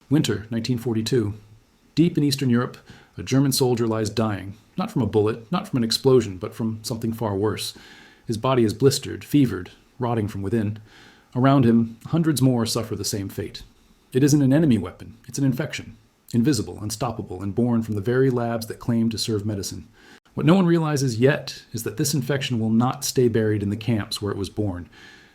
Winter, 1942. Deep in Eastern Europe, a German soldier lies dying, not from a bullet, not from an explosion, but from something far worse. His body is blistered, fevered, rotting from within. Around him, hundreds more suffer the same fate. It isn't an enemy weapon, it's an infection. Invisible, unstoppable, and born from the very labs that claim to serve medicine. What no one realizes yet is that this infection will not stay buried in the camps where it was born.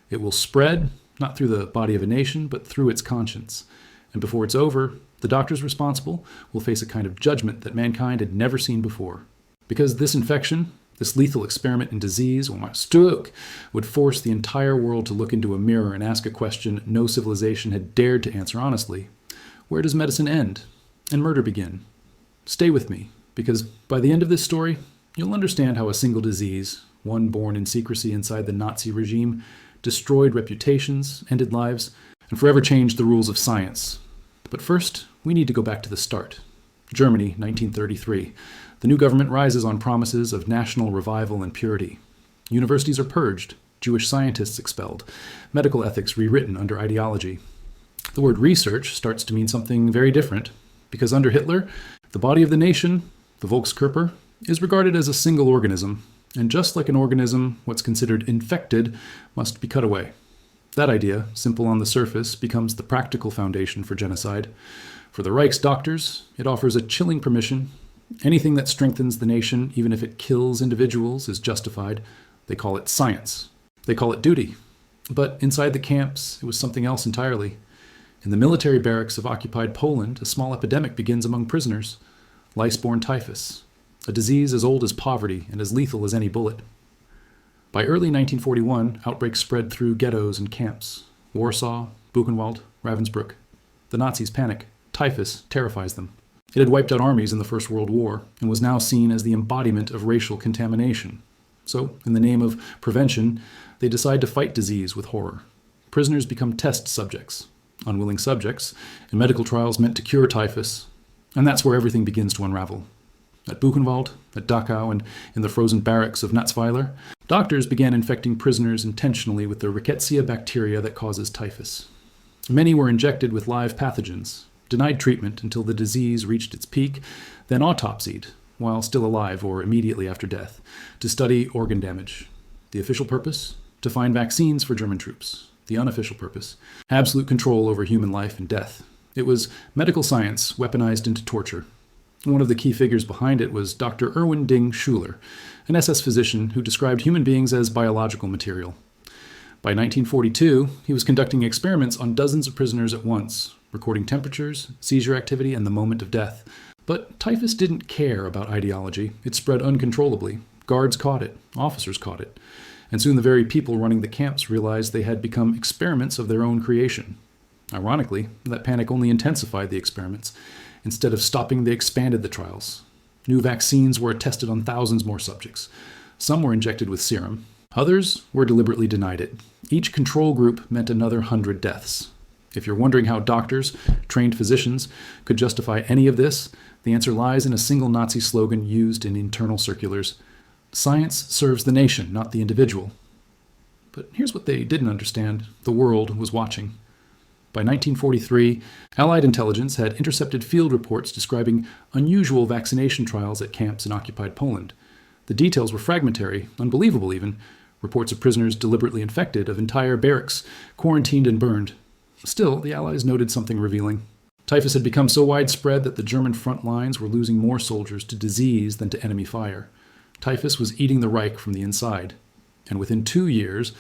It will spread, not through the body of a nation, but through its conscience. And before it's over, the doctors responsible will face a kind of judgment that mankind had never seen before. Because this infection, this lethal experiment in disease, would force the entire world to look into a mirror and ask a question no civilization had dared to answer honestly. Where does medicine end and murder begin? Stay with me, because by the end of this story, you'll understand how a single disease, one born in secrecy inside the Nazi regime, destroyed reputations, ended lives, and forever changed the rules of science. But first, we need to go back to the start. Germany, 1933. The new government rises on promises of national revival and purity. Universities are purged, Jewish scientists expelled, medical ethics rewritten under ideology. The word research starts to mean something very different, because under Hitler, the body of the nation, the Volkskörper, is regarded as a single organism, and just like an organism, what's considered infected must be cut away. That idea, simple on the surface, becomes the practical foundation for genocide. For the Reich's doctors, it offers a chilling permission. Anything that strengthens the nation, even if it kills individuals, is justified. They call it science. They call it duty. But inside the camps, it was something else entirely. In the military barracks of occupied Poland, a small epidemic begins among prisoners. Lice-borne typhus, a disease as old as poverty and as lethal as any bullet. By early 1941, outbreaks spread through ghettos and camps. Warsaw, Buchenwald, Ravensbrück. The Nazis panic. Typhus terrifies them. It had wiped out armies in the First World War and was now seen as the embodiment of racial contamination. So, in the name of prevention, they decide to fight disease with horror. Prisoners become test subjects, unwilling subjects, in medical trials meant to cure typhus. And that's where everything begins to unravel. At Buchenwald, at Dachau, and in the frozen barracks of Natzweiler, doctors began infecting prisoners intentionally with the Rickettsia bacteria that causes typhus. Many were injected with live pathogens, denied treatment until the disease reached its peak, then autopsied, while still alive or immediately after death, to study organ damage. The official purpose? To find vaccines for German troops. The unofficial purpose? Absolute control over human life and death. It was medical science weaponized into torture. One of the key figures behind it was Dr. Erwin Ding Schuler, an SS physician who described human beings as biological material. By 1942, he was conducting experiments on dozens of prisoners at once, recording temperatures, seizure activity, and the moment of death. But typhus didn't care about ideology. It spread uncontrollably. Guards caught it. Officers caught it. And soon the very people running the camps realized they had become experiments of their own creation. Ironically, that panic only intensified the experiments. Instead of stopping, they expanded the trials. New vaccines were tested on thousands more subjects. Some were injected with serum. Others were deliberately denied it. Each control group meant another 100 deaths. If you're wondering how doctors, trained physicians, could justify any of this, the answer lies in a single Nazi slogan used in internal circulars. Science serves the nation, not the individual. But here's what they didn't understand. The world was watching. By 1943, Allied intelligence had intercepted field reports describing unusual vaccination trials at camps in occupied Poland. The details were fragmentary, unbelievable even. Reports of prisoners deliberately infected, of entire barracks quarantined and burned. Still, the Allies noted something revealing. Typhus had become so widespread that the German front lines were losing more soldiers to disease than to enemy fire. Typhus was eating the Reich from the inside. And within 2 years,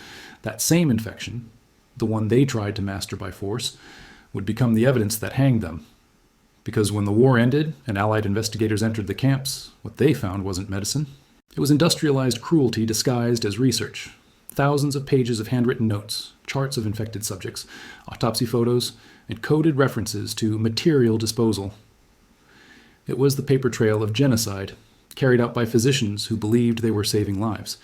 that same infection, the one they tried to master by force, would become the evidence that hanged them. Because when the war ended and Allied investigators entered the camps, what they found wasn't medicine. It was industrialized cruelty disguised as research. Thousands of pages of handwritten notes, charts of infected subjects, autopsy photos, and coded references to material disposal. It was the paper trail of genocide, carried out by physicians who believed they were saving lives.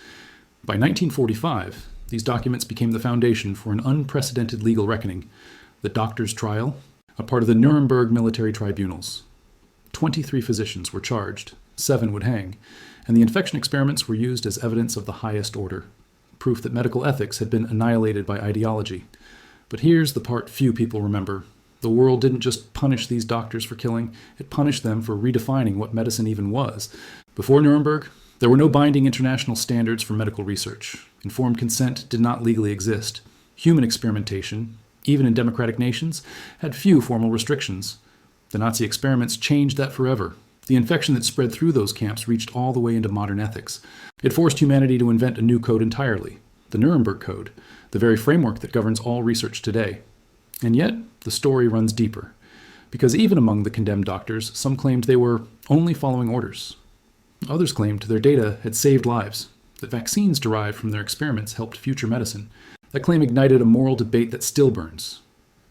By 1945, these documents became the foundation for an unprecedented legal reckoning. The doctor's trial, a part of the Nuremberg military tribunals. 23 physicians were charged, 7 would hang, and the infection experiments were used as evidence of the highest order. Proof that medical ethics had been annihilated by ideology. But here's the part few people remember. The world didn't just punish these doctors for killing, it punished them for redefining what medicine even was. Before Nuremberg, there were no binding international standards for medical research. Informed consent did not legally exist. Human experimentation, even in democratic nations, had few formal restrictions. The Nazi experiments changed that forever. The infection that spread through those camps reached all the way into modern ethics. It forced humanity to invent a new code entirely, the Nuremberg Code, the very framework that governs all research today. And yet, the story runs deeper, because even among the condemned doctors, some claimed they were only following orders. Others claimed their data had saved lives, that vaccines derived from their experiments helped future medicine. That claim ignited a moral debate that still burns.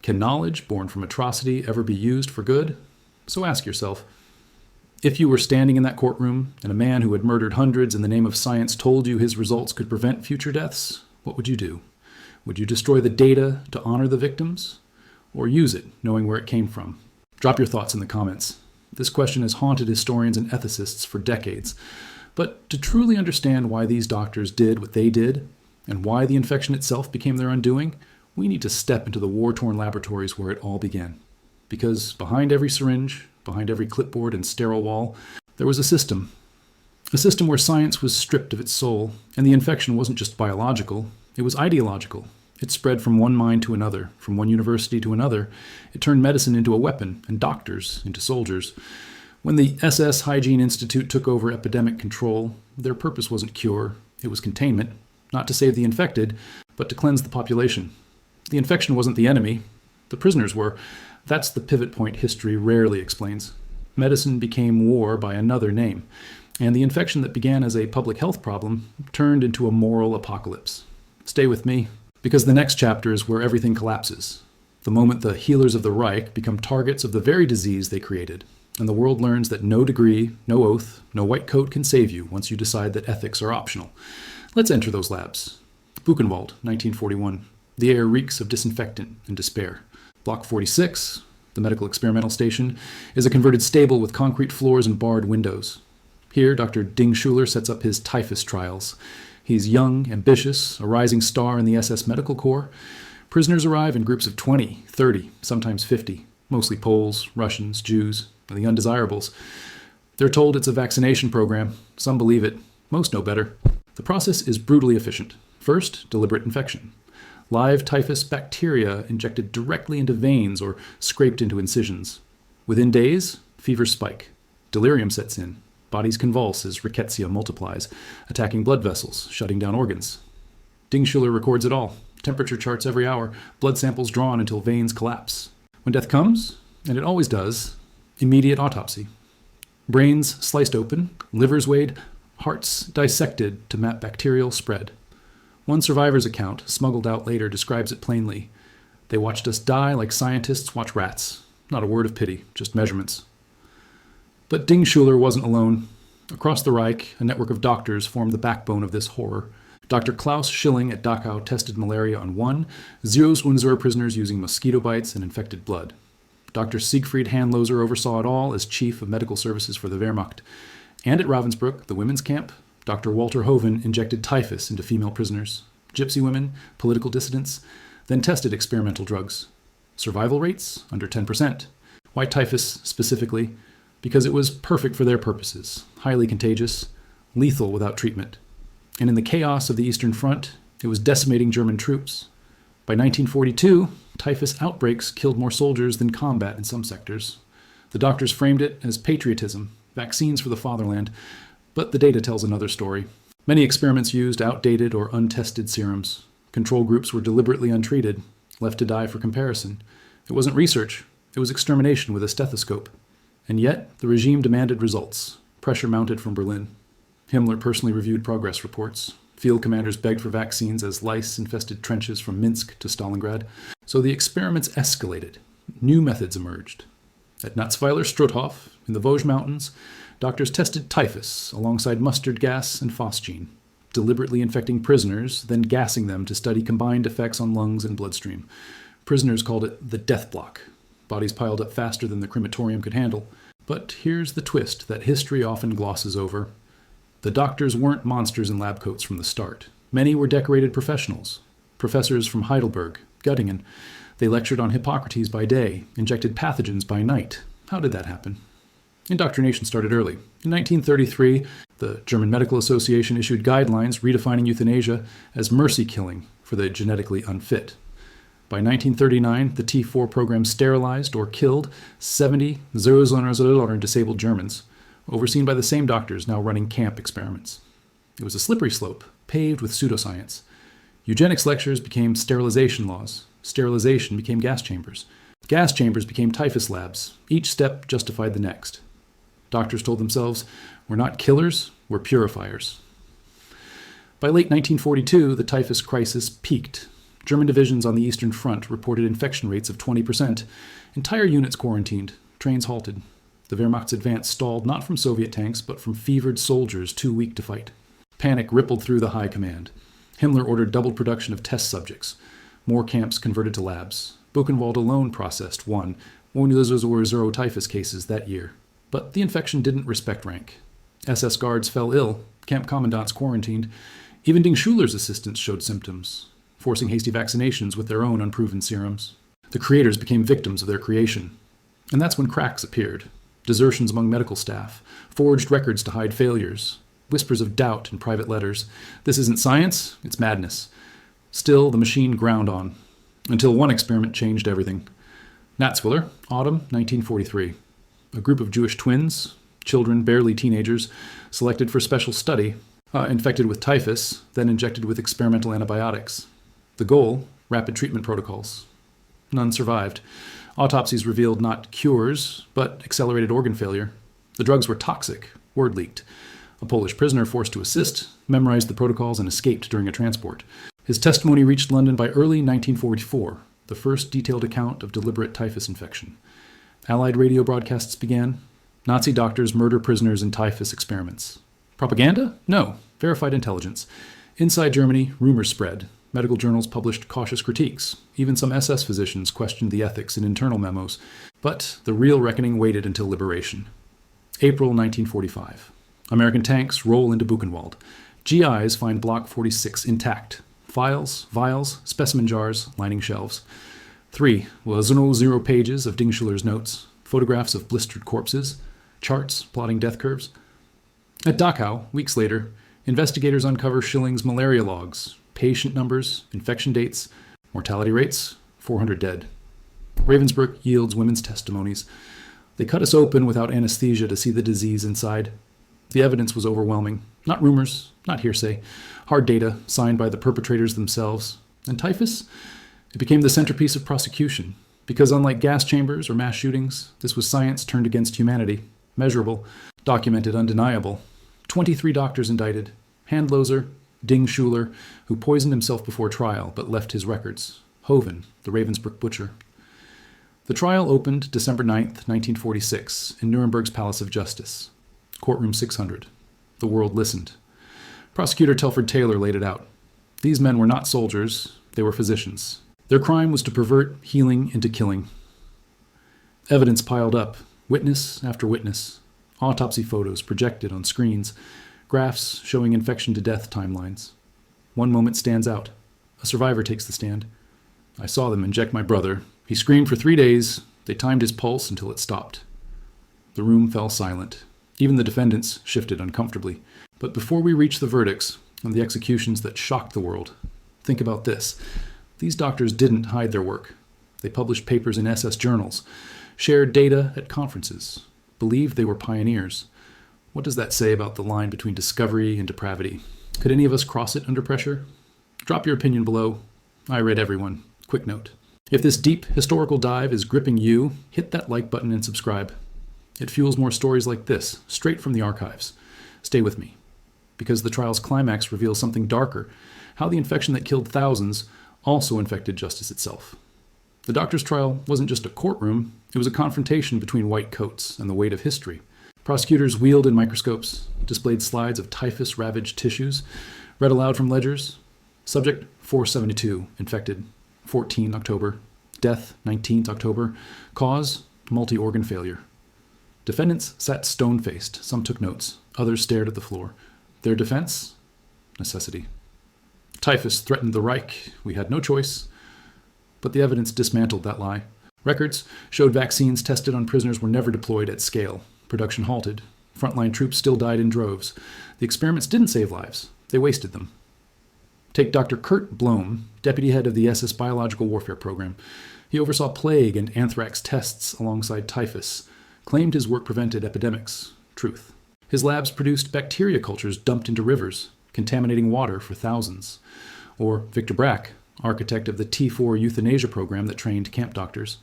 Can knowledge born from atrocity ever be used for good? So ask yourself, if you were standing in that courtroom and a man who had murdered hundreds in the name of science told you his results could prevent future deaths, what would you do? Would you destroy the data to honor the victims? Or use it, knowing where it came from? Drop your thoughts in the comments. This question has haunted historians and ethicists for decades. But to truly understand why these doctors did what they did, and why the infection itself became their undoing, we need to step into the war-torn laboratories where it all began. Because behind every syringe, behind every clipboard and sterile wall, there was a system. A system where science was stripped of its soul, and the infection wasn't just biological, it was ideological. It spread from one mind to another, from one university to another. It turned medicine into a weapon, and doctors into soldiers. When the SS Hygiene Institute took over epidemic control, their purpose wasn't cure, it was containment, not to save the infected, but to cleanse the population. The infection wasn't the enemy, the prisoners were. That's the pivot point history rarely explains. Medicine became war by another name, and the infection that began as a public health problem turned into a moral apocalypse. Stay with me, because the next chapter is where everything collapses. The moment the healers of the Reich become targets of the very disease they created, and the world learns that no degree, no oath, no white coat can save you once you decide that ethics are optional. Let's enter those labs. Buchenwald, 1941. The air reeks of disinfectant and despair. Block 46, the medical experimental station, is a converted stable with concrete floors and barred windows. Here, Dr. Ding Schuler sets up his typhus trials. He's young, ambitious, a rising star in the SS Medical Corps. Prisoners arrive in groups of 20, 30, sometimes 50, mostly Poles, Russians, Jews, and the undesirables. They're told it's a vaccination program. Some believe it. Most know better. The process is brutally efficient. First, deliberate infection. Live typhus bacteria injected directly into veins or scraped into incisions. Within days, fevers spike. Delirium sets in. Bodies convulse as rickettsia multiplies, attacking blood vessels, shutting down organs. Dingschuler records it all. Temperature charts every hour, blood samples drawn until veins collapse. When death comes, and it always does, immediate autopsy. Brains sliced open, livers weighed, hearts dissected to map bacterial spread. One survivor's account, smuggled out later, describes it plainly. They watched us die like scientists watch rats. Not a word of pity, just measurements. But Dingschuler wasn't alone. Across the Reich, a network of doctors formed the backbone of this horror. Dr. Klaus Schilling at Dachau tested malaria on 0 Unser prisoners using mosquito bites and infected blood. Dr. Siegfried Handloser oversaw it all as chief of medical services for the Wehrmacht. And at Ravensbrück, the women's camp, Dr. Walter Hoven injected typhus into female prisoners, gypsy women, political dissidents, then tested experimental drugs. Survival rates under 10%. Why typhus specifically? Because it was perfect for their purposes, highly contagious, lethal without treatment. And in the chaos of the Eastern Front, it was decimating German troops. By 1942, typhus outbreaks killed more soldiers than combat in some sectors. The doctors framed it as patriotism, vaccines for the fatherland, but the data tells another story. Many experiments used outdated or untested serums. Control groups were deliberately untreated, left to die for comparison. It wasn't research, it was extermination with a stethoscope. And yet, the regime demanded results. Pressure mounted from Berlin. Himmler personally reviewed progress reports. Field commanders begged for vaccines as lice-infested trenches from Minsk to Stalingrad. So the experiments escalated. New methods emerged. At Natzweiler Struthof, in the Vosges Mountains, doctors tested typhus alongside mustard gas and phosgene, deliberately infecting prisoners, then gassing them to study combined effects on lungs and bloodstream. Prisoners called it the death block. Bodies piled up faster than the crematorium could handle. But here's the twist that history often glosses over. The doctors weren't monsters in lab coats from the start. Many were decorated professionals. Professors from Heidelberg, Göttingen. They lectured on Hippocrates by day, injected pathogens by night. How did that happen? Indoctrination started early. In 1933, the German Medical Association issued guidelines redefining euthanasia as mercy killing for the genetically unfit. By 1939, the T4 program sterilized or killed 70 disabled Germans, overseen by the same doctors now running camp experiments. It was a slippery slope, paved with pseudoscience. Eugenics lectures became sterilization laws. Sterilization became gas chambers. Gas chambers became typhus labs. Each step justified the next. Doctors told themselves, we're not killers, we're purifiers. By late 1942, the typhus crisis peaked. German divisions on the Eastern Front reported infection rates of 20%. Entire units quarantined, trains halted. The Wehrmacht's advance stalled not from Soviet tanks, but from fevered soldiers too weak to fight. Panic rippled through the high command. Himmler ordered doubled production of test subjects. More camps converted to labs. Buchenwald alone processed 1,000 typhus cases that year. But the infection didn't respect rank. SS guards fell ill, camp commandants quarantined. Even Ding Schuler's assistants showed symptoms, forcing hasty vaccinations with their own unproven serums. The creators became victims of their creation. And that's when cracks appeared. Desertions among medical staff, forged records to hide failures, whispers of doubt in private letters. This isn't science, it's madness. Still, the machine ground on, until one experiment changed everything. Natzwiller, autumn 1943. A group of Jewish twins, children barely teenagers, selected for special study, infected with typhus, then injected with experimental antibiotics. The goal, rapid treatment protocols. None survived. Autopsies revealed not cures, but accelerated organ failure. The drugs were toxic, word leaked. A Polish prisoner forced to assist memorized the protocols and escaped during a transport. His testimony reached London by early 1944, the first detailed account of deliberate typhus infection. Allied radio broadcasts began. Nazi doctors murder prisoners in typhus experiments. Propaganda? No. Verified intelligence. Inside Germany, rumors spread. Medical journals published cautious critiques. Even some SS physicians questioned the ethics in internal memos. But the real reckoning waited until liberation. April 1945. American tanks roll into Buchenwald. GIs find Block 46 intact. Files, vials, specimen jars lining shelves. 0 pages of Ding Schuler's notes, photographs of blistered corpses, charts plotting death curves. At Dachau, weeks later, investigators uncover Schilling's malaria logs, patient numbers, infection dates, mortality rates, 400 dead. Ravensbrück yields women's testimonies. They cut us open without anesthesia to see the disease inside. The evidence was overwhelming. Not rumors, not hearsay. Hard data, signed by the perpetrators themselves. And typhus? It became the centerpiece of prosecution. Because unlike gas chambers or mass shootings, this was science turned against humanity. Measurable, documented, undeniable. 23 doctors indicted. Handloser, Ding Schuler, who poisoned himself before trial but left his records. Hoven, the Ravensbrück butcher. The trial opened December 9th, 1946, in Nuremberg's Palace of Justice. Courtroom 600. The world listened. Prosecutor Telford Taylor laid it out. These men were not soldiers, they were physicians. Their crime was to pervert healing into killing. Evidence piled up, witness after witness. Autopsy photos projected on screens, graphs showing infection to death timelines. One moment stands out. A survivor takes the stand. I saw them inject my brother. He screamed for 3 days. They timed his pulse until it stopped. The room fell silent. Even the defendants shifted uncomfortably. But before we reach the verdicts and the executions that shocked the world, think about this. These doctors didn't hide their work. They published papers in SS journals, shared data at conferences, believed they were pioneers. What does that say about the line between discovery and depravity? Could any of us cross it under pressure? Drop your opinion below. I read everyone. Quick note. If this deep historical dive is gripping you, hit that like button and subscribe. It fuels more stories like this, straight from the archives. Stay with me, because the trial's climax reveals something darker, how the infection that killed thousands also infected justice itself. The doctor's trial wasn't just a courtroom, it was a confrontation between white coats and the weight of history. Prosecutors wheeled in microscopes, displayed slides of typhus-ravaged tissues, read aloud from ledgers. Subject 472, infected, 14 October. Death 19th October. Cause, multi-organ failure. Defendants sat stone-faced. Some took notes. Others stared at the floor. Their defense? Necessity. Typhus threatened the Reich. We had no choice. But the evidence dismantled that lie. Records showed vaccines tested on prisoners were never deployed at scale. Production halted. Frontline troops still died in droves. The experiments didn't save lives. They wasted them. Take Dr. Kurt Blom, deputy head of the SS Biological Warfare Program. He oversaw plague and anthrax tests alongside typhus, claimed his work prevented epidemics. Truth. His labs produced bacteria cultures dumped into rivers, contaminating water for thousands. Or Victor Brack, architect of the T4 euthanasia program that trained camp doctors.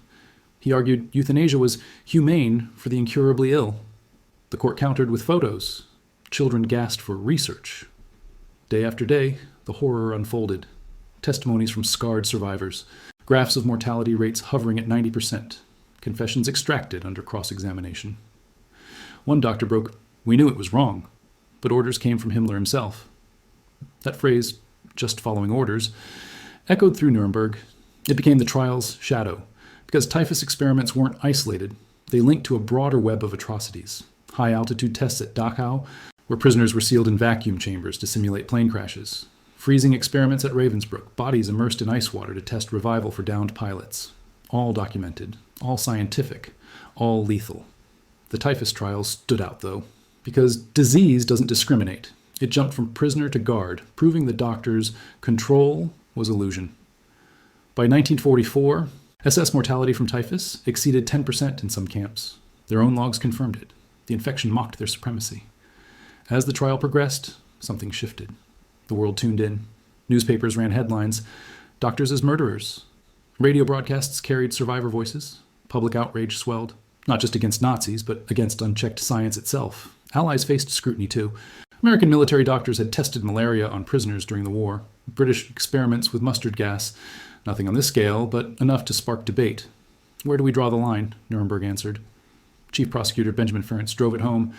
He argued euthanasia was humane for the incurably ill. The court countered with photos. Children gasped for research. Day after day, the horror unfolded. Testimonies from scarred survivors. Graphs of mortality rates hovering at 90%. Confessions extracted under cross-examination. One doctor broke, "We knew it was wrong," but orders came from Himmler himself. That phrase, "just following orders," echoed through Nuremberg. It became the trial's shadow, because typhus experiments weren't isolated. They linked to a broader web of atrocities. High-altitude tests at Dachau, where prisoners were sealed in vacuum chambers to simulate plane crashes. Freezing experiments at Ravensbrück, bodies immersed in ice water to test revival for downed pilots. All documented, all scientific, all lethal. The typhus trials stood out, though, because disease doesn't discriminate. It jumped from prisoner to guard, proving the doctors' control was illusion. By 1944, SS mortality from typhus exceeded 10% in some camps. Their own logs confirmed it. The infection mocked their supremacy. As the trial progressed, something shifted. The world tuned in. Newspapers ran headlines, "Doctors as murderers." Radio broadcasts carried survivor voices. Public outrage swelled, not just against Nazis, but against unchecked science itself. Allies faced scrutiny, too. American military doctors had tested malaria on prisoners during the war. British experiments with mustard gas. Nothing on this scale, but enough to spark debate. "Where do we draw the line?" Nuremberg answered. Chief Prosecutor Benjamin Ferencz drove it home.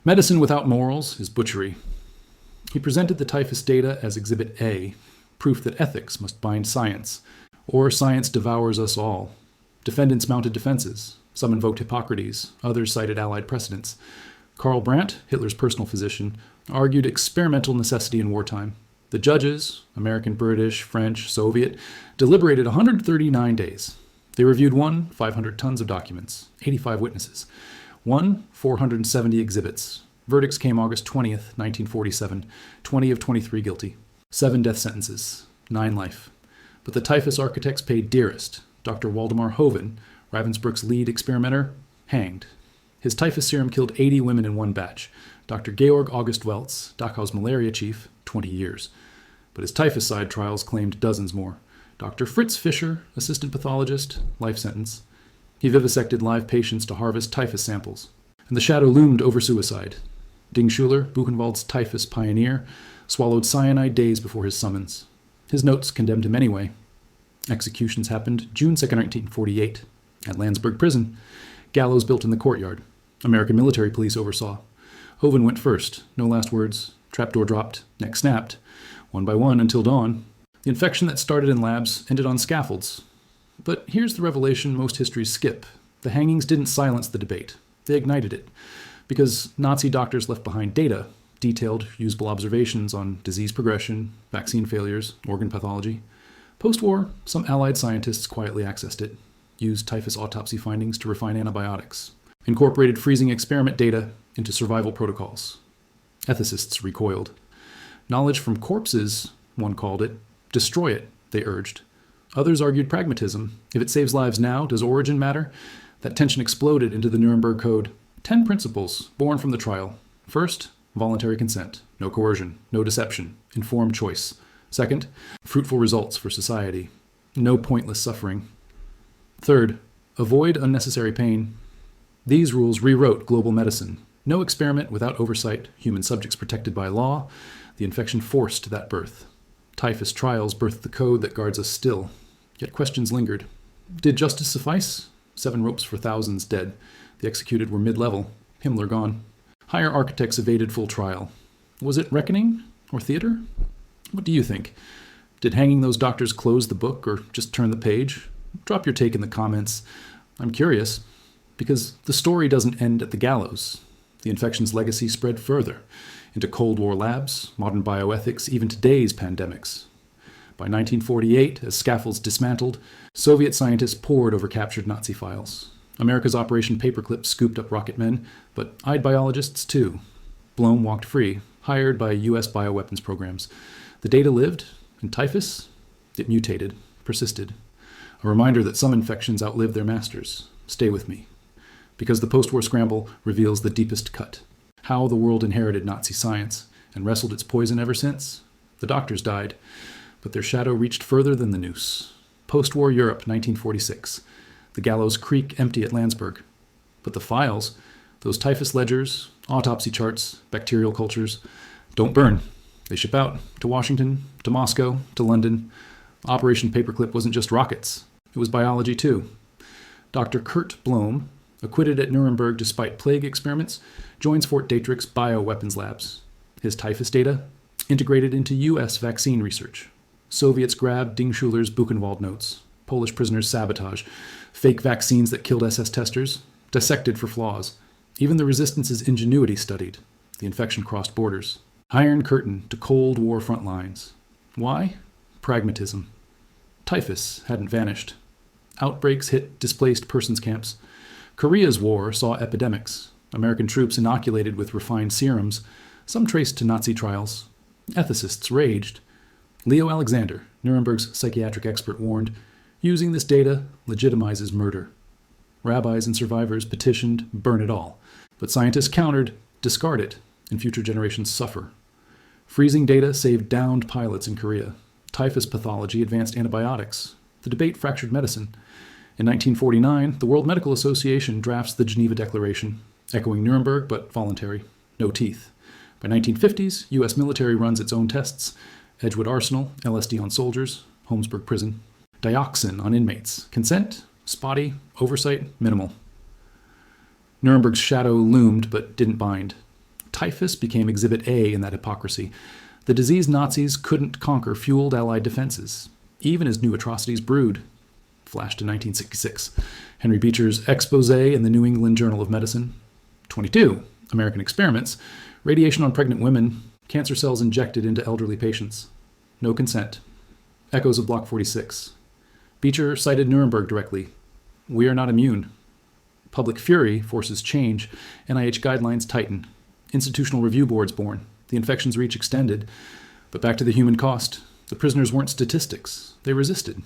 "Medicine without morals is butchery." He presented the typhus data as Exhibit A, proof that ethics must bind science, or science devours us all. Defendants mounted defenses. Some invoked Hippocrates, others cited Allied precedents. Karl Brandt, Hitler's personal physician, argued experimental necessity in wartime. The judges, American, British, French, Soviet, deliberated 139 days. They reviewed 500 tons of documents, 85 witnesses, 470 exhibits. Verdicts came August 20th, 1947, 20 of 23 guilty. 7 death sentences, 9 life. But the typhus architects paid dearest. Dr. Waldemar Hoven, Ravensbrück's lead experimenter, hanged. His typhus serum killed 80 women in one batch. Dr. Georg August Welz, Dachau's malaria chief, 20 years. But his typhus-side trials claimed dozens more. Dr. Fritz Fischer, assistant pathologist, life sentence. He vivisected live patients to harvest typhus samples. And the shadow loomed over suicide. Ding Schuler, Buchenwald's typhus pioneer, swallowed cyanide days before his summons. His notes condemned him anyway. Executions happened June 2, 1948, at Landsberg Prison. Gallows built in the courtyard. American military police oversaw. Hoven went first. No last words. Trapdoor dropped. Neck snapped. One by one until dawn. The infection that started in labs ended on scaffolds. But here's the revelation most histories skip. The hangings didn't silence the debate. They ignited it. Because Nazi doctors left behind data, detailed, usable observations on disease progression, vaccine failures, organ pathology. Post-war, some Allied scientists quietly accessed it, used typhus autopsy findings to refine antibiotics, incorporated freezing experiment data into survival protocols. Ethicists recoiled. Knowledge from corpses, one called it, destroy it, they urged. Others argued pragmatism. If it saves lives now, does origin matter? That tension exploded into the Nuremberg Code. 10 principles born from the trial. First, voluntary consent. No coercion. No deception. Informed choice. Second, fruitful results for society. No pointless suffering. Third, avoid unnecessary pain. These rules rewrote global medicine. No experiment without oversight, human subjects protected by law. The infection forced that birth. Typhus trials birthed the code that guards us still. Yet questions lingered. Did justice suffice? 7 ropes for thousands dead. The executed were mid-level. Himmler gone. Higher architects evaded full trial. Was it reckoning or theater? What do you think? Did hanging those doctors close the book or just turn the page? Drop your take in the comments. I'm curious, because the story doesn't end at the gallows. The infection's legacy spread further into Cold War labs, modern bioethics, even today's pandemics. By 1948, as scaffolds dismantled, Soviet scientists pored over captured Nazi files. America's Operation Paperclip scooped up rocket men, but eyed biologists too. Blome walked free, hired by U.S. bioweapons programs. The data lived, and typhus? It mutated, persisted. A reminder that some infections outlive their masters. Stay with me. Because the post-war scramble reveals the deepest cut. How the world inherited Nazi science and wrestled its poison ever since. The doctors died, but their shadow reached further than the noose. Post-war Europe, 1946. The gallows creak empty at Landsberg. But the files, those typhus ledgers, autopsy charts, bacterial cultures, don't burn. They ship out to Washington, to Moscow, to London. Operation Paperclip wasn't just rockets. It was biology too. Dr. Kurt Blome, acquitted at Nuremberg despite plague experiments, joins Fort Detrick's bioweapons labs. His typhus data integrated into U.S. vaccine research. Soviets grabbed Dingschuller's Buchenwald notes. Polish prisoners sabotage. Fake vaccines that killed SS testers, dissected for flaws. Even the resistance's ingenuity studied. The infection crossed borders. Iron curtain to Cold War front lines. Why? Pragmatism. Typhus hadn't vanished. Outbreaks hit displaced persons camps. Korea's war saw epidemics. American troops inoculated with refined serums, some traced to Nazi trials. Ethicists raged. Leo Alexander, Nuremberg's psychiatric expert, warned, using this data legitimizes murder. Rabbis and survivors petitioned, burn it all. But scientists countered, discard it, and future generations suffer. Freezing data saved downed pilots in Korea. Typhus pathology advanced antibiotics. The debate fractured medicine. In 1949, the World Medical Association drafts the Geneva Declaration, echoing Nuremberg but voluntary, no teeth. By 1950s, U.S. military runs its own tests. Edgewood Arsenal, LSD on soldiers, Holmesburg Prison. Dioxin on inmates. Consent? Spotty. Oversight? Minimal. Nuremberg's shadow loomed but didn't bind. Typhus became Exhibit A in that hypocrisy. The disease Nazis couldn't conquer fueled Allied defenses, even as new atrocities brewed. Flashed to 1966. Henry Beecher's expose in the New England Journal of Medicine. 22. American experiments. Radiation on pregnant women. Cancer cells injected into elderly patients. No consent. Echoes of Block 46. Beecher cited Nuremberg directly. We are not immune. Public fury forces change. NIH guidelines tighten. Institutional review boards born. The infection's reach extended. But back to the human cost. The prisoners weren't statistics. They resisted.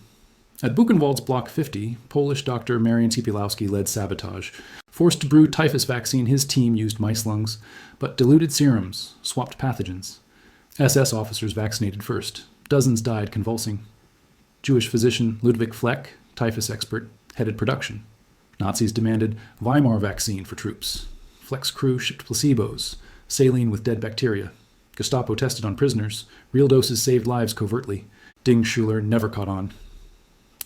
At Buchenwald's Block 50, Polish doctor Marian Ciepielowski led sabotage. Forced to brew typhus vaccine, his team used mice lungs, but diluted serums, swapped pathogens. SS officers vaccinated first. Dozens died convulsing. Jewish physician Ludwig Fleck, typhus expert, headed production. Nazis demanded Weimar vaccine for troops. Fleck's crew shipped placebos, saline with dead bacteria. Gestapo tested on prisoners. Real doses saved lives covertly. Dingschüller never caught on.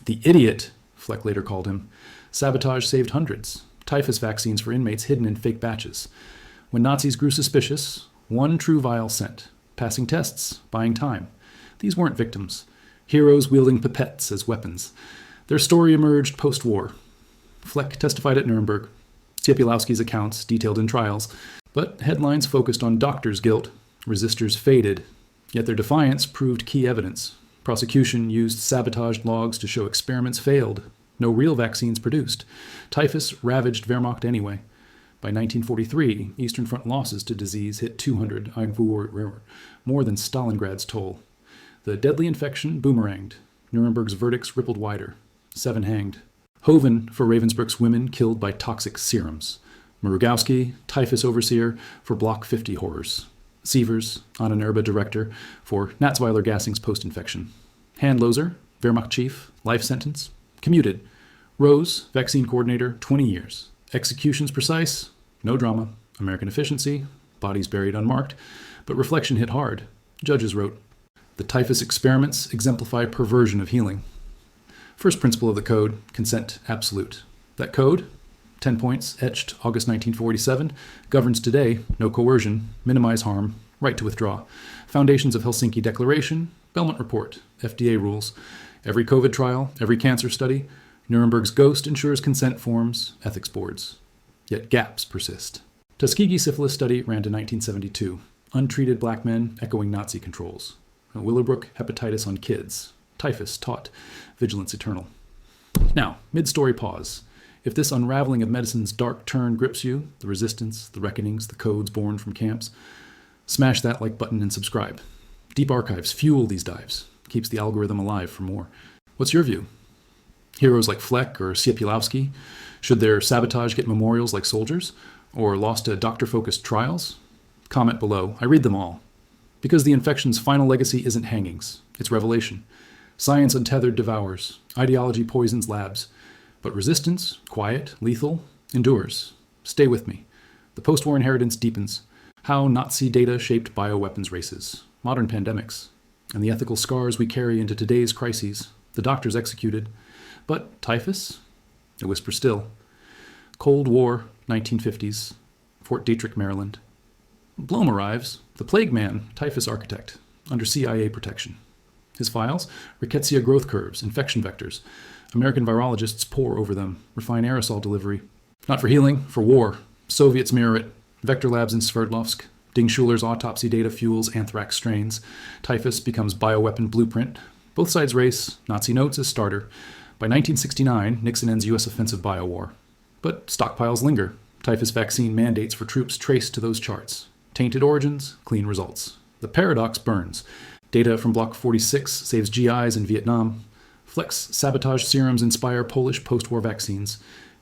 The idiot, Fleck later called him. Sabotage saved hundreds. Typhus vaccines for inmates hidden in fake batches. When Nazis grew suspicious, one true vial sent. Passing tests, buying time. These weren't victims. Heroes wielding pipettes as weapons. Their story emerged post-war. Fleck testified at Nuremberg. Ciepielowski's accounts detailed in trials. But headlines focused on doctors' guilt. Resistors faded. Yet their defiance proved key evidence. Prosecution used sabotaged logs to show experiments failed. No real vaccines produced. Typhus ravaged Wehrmacht anyway. By 1943, Eastern Front losses to disease hit 200, more than Stalingrad's toll. The deadly infection boomeranged. Nuremberg's verdicts rippled wider. 7 hanged. Hoven for Ravensbrück's women killed by toxic serums. Mrugowski, typhus overseer, for Block 50 horrors. Sievers, Anna director, for Natzweiler gassing's post-infection. Handloser, Wehrmacht chief, life sentence. Commuted. Rose, vaccine coordinator, 20 years. Executions precise, no drama. American efficiency, bodies buried unmarked. But reflection hit hard. Judges wrote, the typhus experiments exemplify perversion of healing. First principle of the code, consent absolute. That code, 10 points, etched August 1947, governs today, no coercion, minimize harm, right to withdraw. Foundations of Helsinki Declaration, Belmont Report, FDA rules. Every COVID trial, every cancer study, Nuremberg's ghost ensures consent forms, ethics boards. Yet gaps persist. Tuskegee syphilis study ran to 1972. Untreated black men echoing Nazi controls. Willowbrook hepatitis on kids. Typhus taught. Vigilance eternal. Now, mid-story pause. If this unraveling of medicine's dark turn grips you, the resistance, the reckonings, the codes born from camps, smash that like button and subscribe. Deep archives fuel these dives. Keeps the algorithm alive for more. What's your view? Heroes like Fleck or Siepielowski? Should their sabotage get memorials like soldiers? Or lost to doctor-focused trials? Comment below. I read them all. Because the infection's final legacy isn't hangings. It's revelation. Science untethered devours. Ideology poisons labs. But resistance, quiet, lethal, endures. Stay with me. The post-war inheritance deepens. How Nazi data shaped bioweapons races, modern pandemics, and the ethical scars we carry into today's crises. The doctors executed. But typhus? A whisper still. Cold War, 1950s, Fort Detrick, Maryland. Blome arrives, the plague man, typhus architect, under CIA protection. His files? Rickettsia growth curves, infection vectors. American virologists pore over them, refine aerosol delivery. Not for healing, for war. Soviets mirror it. Vector labs in Sverdlovsk. Ding Schuler's autopsy data fuels anthrax strains. Typhus becomes bioweapon blueprint. Both sides race. Nazi notes as starter. By 1969, Nixon ends U.S. offensive biowar. But stockpiles linger. Typhus vaccine mandates for troops traced to those charts. Tainted origins, clean results. The paradox burns. Data from Block 46 saves GIs in Vietnam. Flex sabotage serums inspire Polish post-war vaccines.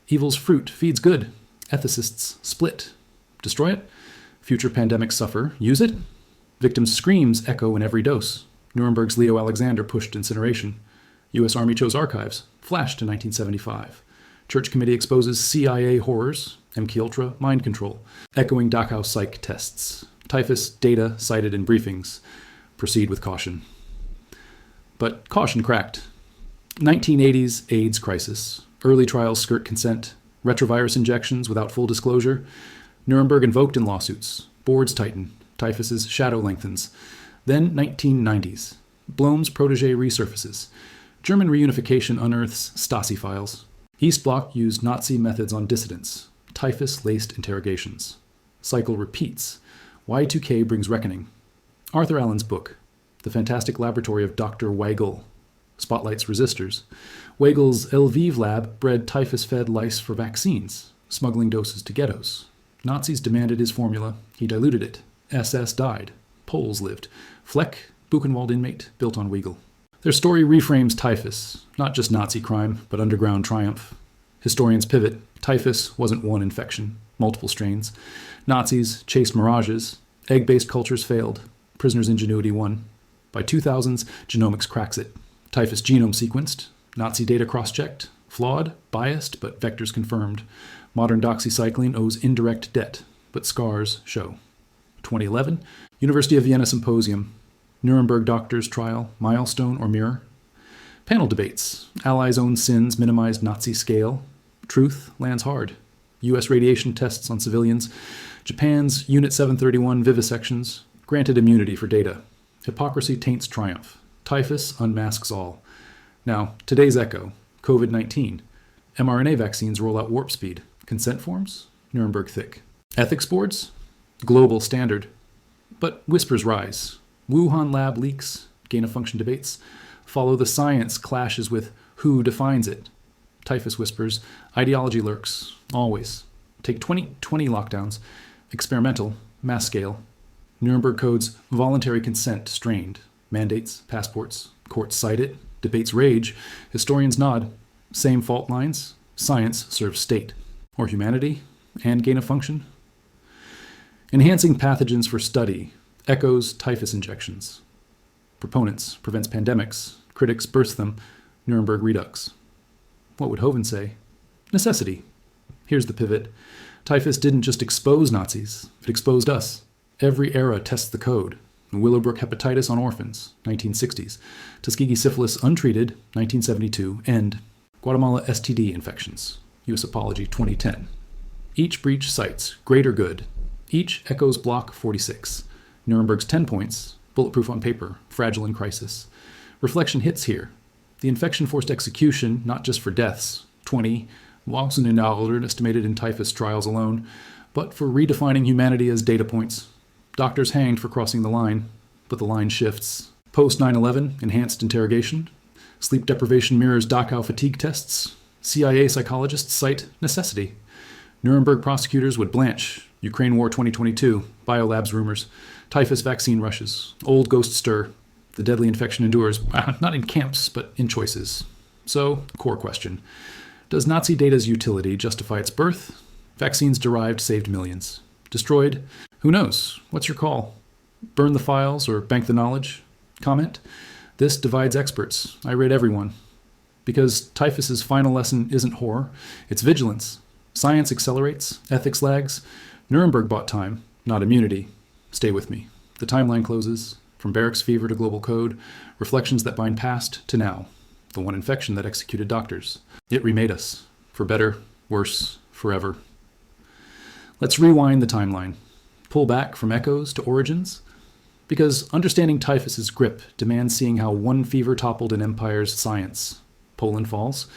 Evil's fruit feeds good. Ethicists split. Destroy it? Future pandemics suffer. Use it? Victims' screams echo in every dose. Nuremberg's Leo Alexander pushed incineration. U.S. Army chose archives. Flash to 1975. Church Committee exposes CIA horrors. MKUltra mind control. Echoing Dachau psych tests. Typhus data cited in briefings. Proceed with caution. But caution cracked. 1980s AIDS crisis. Early trials skirt consent. Retrovirus injections without full disclosure. Nuremberg invoked in lawsuits. Boards tighten. Typhus's shadow lengthens. Then 1990s. Blome's protege resurfaces. German reunification unearths Stasi files. East Bloc used Nazi methods on dissidents. Typhus-laced interrogations. Cycle repeats. Y2K brings reckoning. Arthur Allen's book. The Fantastic Laboratory of Dr. Weigel. Spotlights resistors. Weigel's Lviv lab bred typhus-fed lice for vaccines, smuggling doses to ghettos. Nazis demanded his formula. He diluted it. SS died. Poles lived. Fleck, Buchenwald inmate, built on Weigel. Their story reframes typhus, not just Nazi crime, but underground triumph. Historians pivot. Typhus wasn't one infection, multiple strains. Nazis chased mirages. Egg-based cultures failed. Prisoners' ingenuity won. By 2000s, genomics cracks it. Typhus genome sequenced. Nazi data cross-checked. Flawed, biased, but vectors confirmed. Modern doxycycline owes indirect debt, but scars show. 2011, University of Vienna Symposium. Nuremberg doctors trial, milestone or mirror. Panel debates. Allies' own sins minimized Nazi scale. Truth lands hard. U.S. radiation tests on civilians. Japan's Unit 731 vivisections. Granted immunity for data. Hypocrisy taints triumph. Typhus unmasks all. Now, today's echo. COVID-19. mRNA vaccines roll out warp speed. Consent forms? Nuremberg thick. Ethics boards? Global standard. But whispers rise. Wuhan lab leaks. Gain-of-function debates. Follow the science clashes with who defines it. Typhus whispers. Ideology lurks. Always. Take 2020 lockdowns. Experimental. Mass scale. Nuremberg codes voluntary consent strained. Mandates, passports, courts cite it, debates rage, historians nod. Same fault lines, science serves state. Or humanity, and gain of function. Enhancing pathogens for study, echoes typhus injections. Proponents, prevents pandemics, critics burst them, Nuremberg redux. What would Hovind say? Necessity. Here's the pivot. Typhus didn't just expose Nazis, it exposed us. Every era tests the code. Willowbrook hepatitis on orphans, 1960s. Tuskegee syphilis untreated, 1972. End. Guatemala STD infections. U.S. Apology, 2010. Each breach cites greater good. Each echoes Block 46. Nuremberg's 10 points, bulletproof on paper, fragile in crisis. Reflection hits here. The infection forced execution, not just for deaths, 20, $1,000 estimated in typhus trials alone, but for redefining humanity as data points. Doctors hanged for crossing the line, but the line shifts. Post 9/11, enhanced interrogation. Sleep deprivation mirrors Dachau fatigue tests. CIA psychologists cite necessity. Nuremberg prosecutors would blanch. Ukraine War 2022, biolabs rumors. Typhus vaccine rushes. Old ghost stir. The deadly infection endures, not in camps, but in choices. So, core question. Does Nazi data's utility justify its birth? Vaccines derived saved millions. Destroyed? Who knows? What's your call? Burn the files or bank the knowledge? Comment? This divides experts. I read everyone. Because typhus's final lesson isn't horror, it's vigilance. Science accelerates, ethics lags. Nuremberg bought time, not immunity. Stay with me. The timeline closes. From barracks fever to global code, reflections that bind past to now. The one infection that executed doctors. It remade us. For better, worse, forever. Let's rewind the timeline. Pull back from echoes to origins. Because understanding typhus's grip demands seeing how one fever toppled an empire's science. Poland falls.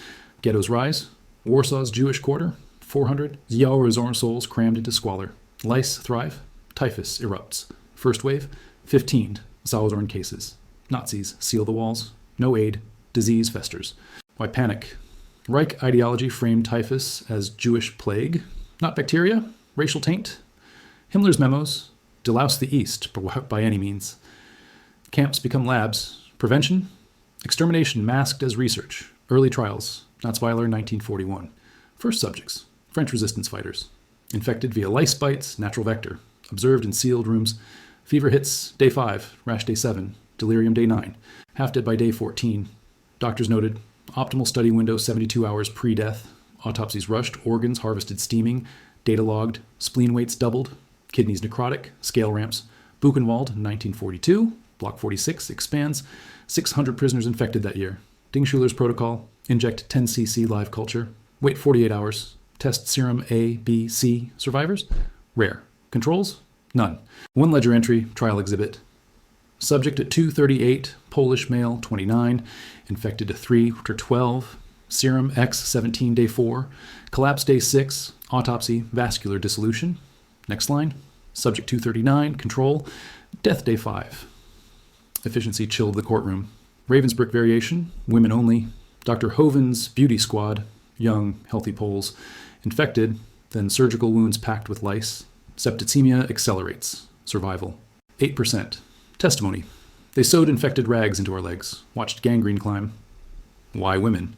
Ghettos rise. Warsaw's Jewish quarter. 400 Ziorazor souls crammed into squalor. Lice thrive. Typhus erupts. First wave, 15 Zauerzorn cases. Nazis seal the walls. No aid. Disease festers. Why panic? Reich ideology framed typhus as Jewish plague. Not bacteria. Racial taint. Himmler's memos. Delouse the East by any means. Camps become labs. Prevention. Extermination masked as research. Early trials. Natzweiler, 1941. First subjects. French resistance fighters. Infected via lice bites, natural vector. Observed in sealed rooms. Fever hits day 5, rash day 7, delirium day 9. Half dead by day 14. Doctors noted optimal study window 72 hours pre-death. Autopsies rushed, organs harvested steaming. Data logged, spleen weights doubled. Kidneys necrotic, scale ramps. Buchenwald, 1942. Block 46 expands. 600 prisoners infected that year. Dingschuler's protocol, inject 10 cc live culture. Wait 48 hours. Test serum A, B, C. Survivors? Rare. Controls? None. One ledger entry, trial exhibit. Subject at 238, Polish male, 29. Infected to 3 to 12. Serum X, 17, day 4. Collapse day 6. Autopsy, vascular dissolution. Next line. Subject 239, control. Death day 5. Efficiency chilled the courtroom. Ravensbrück variation, women only. Dr. Hoven's beauty squad, young, healthy Poles. Infected, then surgical wounds packed with lice. Septicemia accelerates. Survival. 8%. Testimony. They sewed infected rags into our legs. Watched gangrene climb. Why women?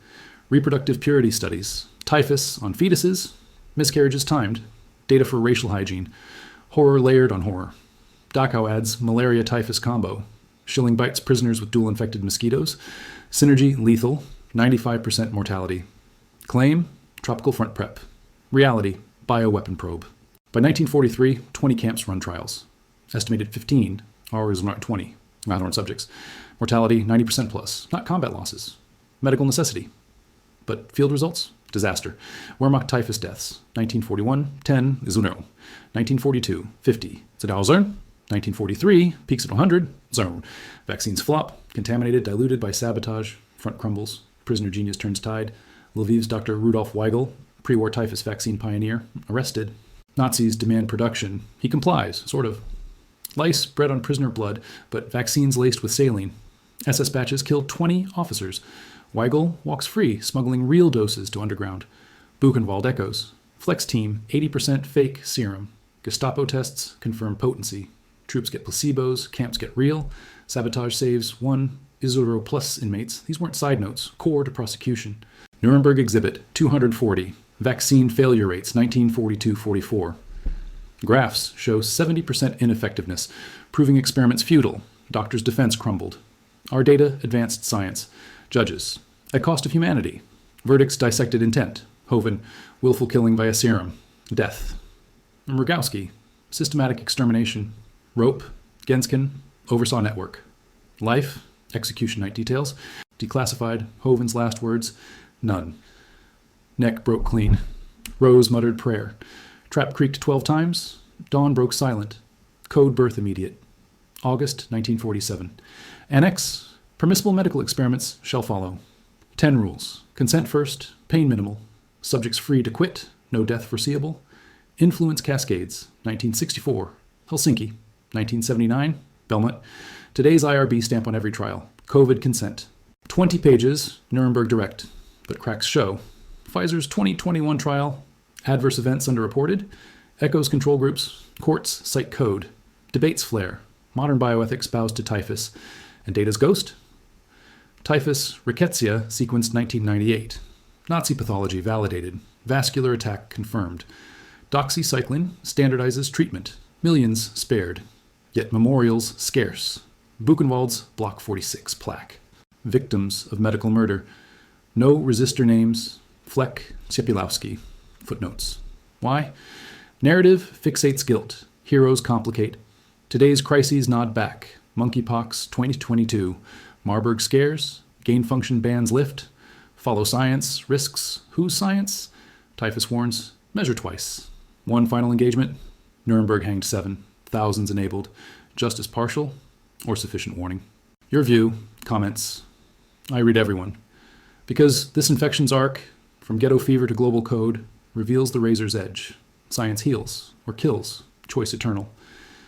Reproductive purity studies. Typhus on fetuses. Miscarriages timed. Data for racial hygiene. Horror layered on horror. Dachau adds malaria-typhus combo. Schilling bites prisoners with dual-infected mosquitoes. Synergy lethal. 95% mortality. Claim, tropical front prep. Reality, bioweapon probe. By 1943, 20 camps run trials. Estimated 15, ours not 20, Matterhorn subjects. Mortality, 90% plus, not combat losses. Medical necessity. But field results? Disaster. Wehrmacht typhus deaths. 1941, 10, Zunero. 1942, 50, Zidalzern. 1943, peaks at 100, zone. Vaccines flop, contaminated, diluted by sabotage, front crumbles, prisoner genius turns tide. Lviv's Dr. Rudolf Weigel, pre-war typhus vaccine pioneer, arrested. Nazis demand production. He complies, sort of. Lice bred on prisoner blood, but vaccines laced with saline. SS batches killed 20 officers. Weigel walks free, smuggling real doses to underground. Buchenwald echoes. Flex team, 80% fake serum. Gestapo tests confirm potency. Troops get placebos, camps get real. Sabotage saves 1 Isoro plus inmates. These weren't side notes, core to prosecution. Nuremberg exhibit, 240. Vaccine failure rates, 1942-44. Graphs show 70% ineffectiveness, proving experiments futile. Doctors' defense crumbled. Our data advanced science. Judges, at cost of humanity. Verdicts dissected intent. Hoven, willful killing via serum. Death. Rogowski, systematic extermination. Rope, Genskin, oversaw network. Life, execution night details. Declassified, Hoven's last words, none. Neck broke clean. Rose muttered prayer. Trap creaked 12 times. Dawn broke silent. Code birth immediate. August 1947. Annex, permissible medical experiments shall follow. 10 rules. Consent first, pain minimal. Subjects free to quit, no death foreseeable. Influence cascades, 1964. Helsinki, 1979. Belmont. Today's IRB stamp on every trial. COVID consent. 20 pages, Nuremberg direct, but cracks show. Pfizer's 2021 trial, adverse events underreported, echoes control groups, courts cite code, debates flare, modern bioethics bows to typhus, and data's ghost? Typhus rickettsia sequenced 1998. Nazi pathology validated. Vascular attack confirmed. Doxycycline standardizes treatment. Millions spared. Yet memorials scarce. Buchenwald's Block 46 plaque. Victims of medical murder. No resistor names. Fleck, Siepielowski. Footnotes. Why? Narrative fixates guilt. Heroes complicate. Today's crises nod back. Monkeypox 2022. Marburg scares. Gain-function bans lift. Follow science. Risks. Whose science? Typhus warns. Measure twice. One final engagement. Nuremberg hanged 7. Thousands enabled. Justice partial or sufficient warning. Your view, comments. I read everyone. Because this infection's arc, from ghetto fever to global code, reveals the razor's edge. Science heals or kills. Choice eternal.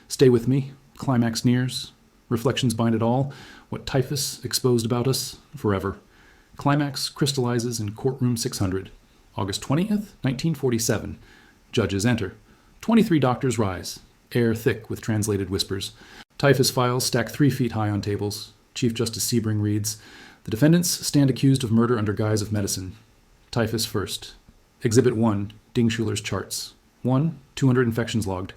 Stay with me. Climax nears. Reflections bind it all. What typhus exposed about us forever. Climax crystallizes in courtroom 600. August 20th, 1947. Judges enter. 23 doctors rise. Air thick with translated whispers. Typhus files stack 3 feet high on tables. Chief Justice Sebring reads, "The defendants stand accused of murder under guise of medicine. Typhus first. Exhibit 1, Dingschuler's charts. 1, 200 infections logged.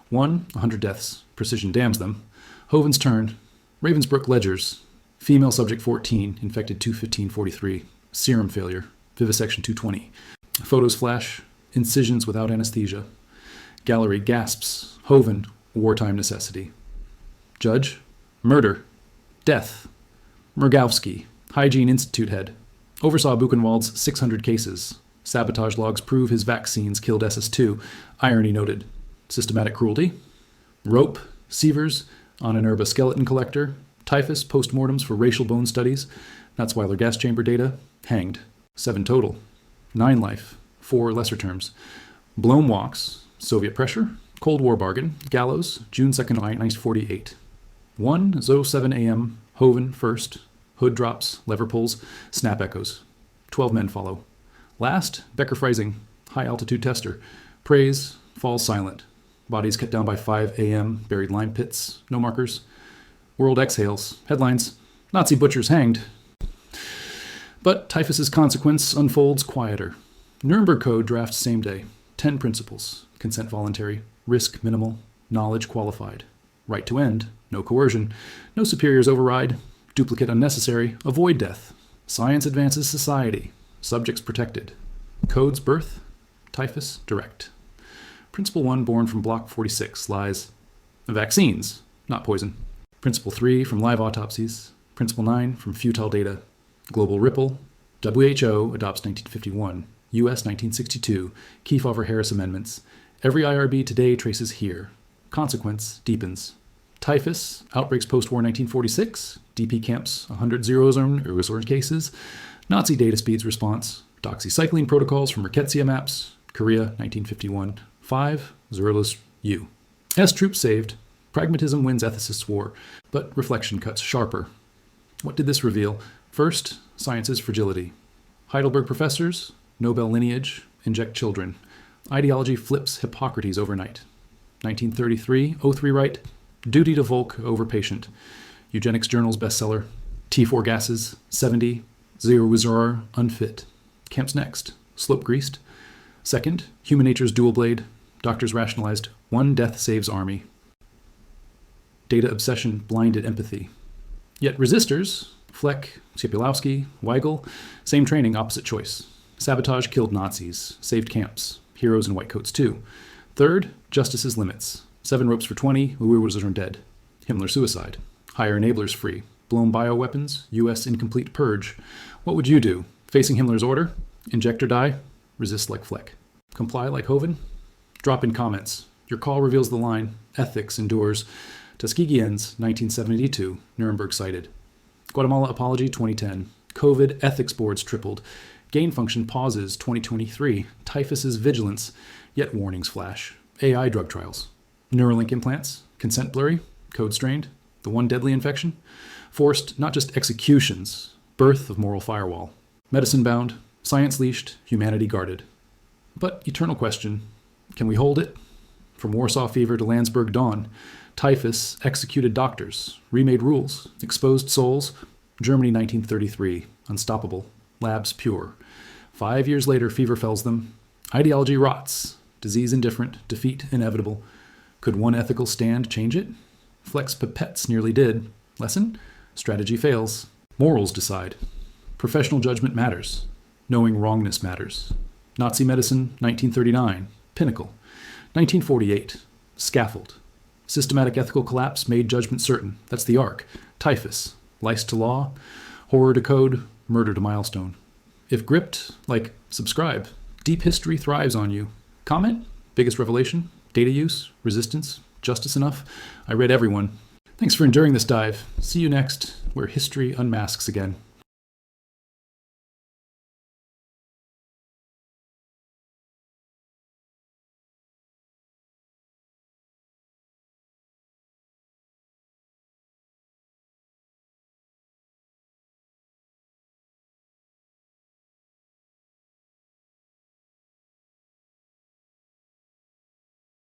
1, 100 deaths. Precision damns them. Hoven's turn. Ravensbrück ledgers. Female subject 14, infected 21543. Serum failure. Vivisection 220. Photos flash. Incisions without anesthesia. Gallery gasps. Hoven, wartime necessity. Judge, murder. Death. Mrgowski, Hygiene Institute head. Oversaw Buchenwald's 600 cases. Sabotage logs prove his vaccines killed SS2. Irony noted. Systematic cruelty. Rope, Sievers, on an herba skeleton collector. Typhus, postmortems for racial bone studies. That's Weiler gas chamber data. Hanged. 7 total. 9 life. 4 lesser terms. Blome walks. Soviet pressure. Cold War bargain. Gallows. June 2nd, 1948. 1:07 a.m. Hoven first. Hood drops. Lever pulls. Snap echoes. 12 men follow. Last, Becker Freising. High altitude tester. Praise. Falls silent. Bodies cut down by 5 a.m. Buried lime pits. No markers. World exhales. Headlines. Nazi butchers hanged. But typhus's consequence unfolds quieter. Nuremberg Code drafts same day. 10 principles. Consent voluntary. Risk minimal. Knowledge qualified. Right to end. No coercion. No superiors override. Duplicate unnecessary. Avoid death. Science advances society. Subjects protected. Code's birth. Typhus direct. Principle 1, born from Block 46, lies. Vaccines, not poison. Principle 3, from live autopsies. Principle 9, from futile data. Global ripple. WHO adopts 1951. US 1962. Kefauver-Harris amendments. Every IRB today traces here. Consequence deepens. Typhus, outbreaks post-war 1946. DP camps, 100 zero-zone cases. Nazi data speeds response. Doxycycline protocols from rickettsia maps. Korea, 1951. 5, Zerlus U. S troops saved. Pragmatism wins ethicists' war, but reflection cuts sharper. What did this reveal? First, science's fragility. Heidelberg professors, Nobel lineage, inject children. Ideology flips Hippocrates overnight. 1933, O3 right, duty to Volk over patient. Eugenics Journal's bestseller. T4 gases, 70, Zero Wizard, unfit. Camps next, slope greased. Second, human nature's dual blade. Doctors rationalized, 1 death saves army. Data obsession blinded empathy. Yet resistors, Fleck, Siepielowski, Weigel, same training, opposite choice. Sabotage killed Nazis, saved camps, heroes in white coats too. Third, justice's limits. 7 ropes for 20, Uwe are dead. Himmler suicide. Higher enablers free. Blown bioweapons, US incomplete purge. What would you do? Facing Himmler's order? Inject or die? Resist like Fleck. Comply like Hoven? Drop in comments. Your call reveals the line. Ethics endures. Tuskegee ends, 1972. Nuremberg cited. Guatemala apology, 2010. COVID ethics boards tripled. Gain function pauses, 2023. Typhus's vigilance, yet warnings flash. AI drug trials. Neuralink implants. Consent blurry. Code strained. The one deadly infection? Forced not just executions, birth of moral firewall. Medicine bound, science leashed, humanity guarded. But eternal question, can we hold it? From Warsaw Fever to Landsberg Dawn, typhus executed doctors, remade rules, exposed souls. Germany 1933, unstoppable, labs pure. 5 years later, fever fells them. Ideology rots, disease indifferent, defeat inevitable. Could one ethical stand change it? Flex pipettes nearly did. Lesson? Strategy fails. Morals decide. Professional judgment matters. Knowing wrongness matters. Nazi medicine, 1939, pinnacle. 1948, scaffold. Systematic ethical collapse made judgment certain. That's the arc. Typhus, lice to law, horror to code, murder to milestone. If gripped, like, subscribe. Deep history thrives on you. Comment? Biggest revelation? Data use? Resistance? Justice enough? I read everyone. Thanks for enduring this dive. See you next, where history unmasks again.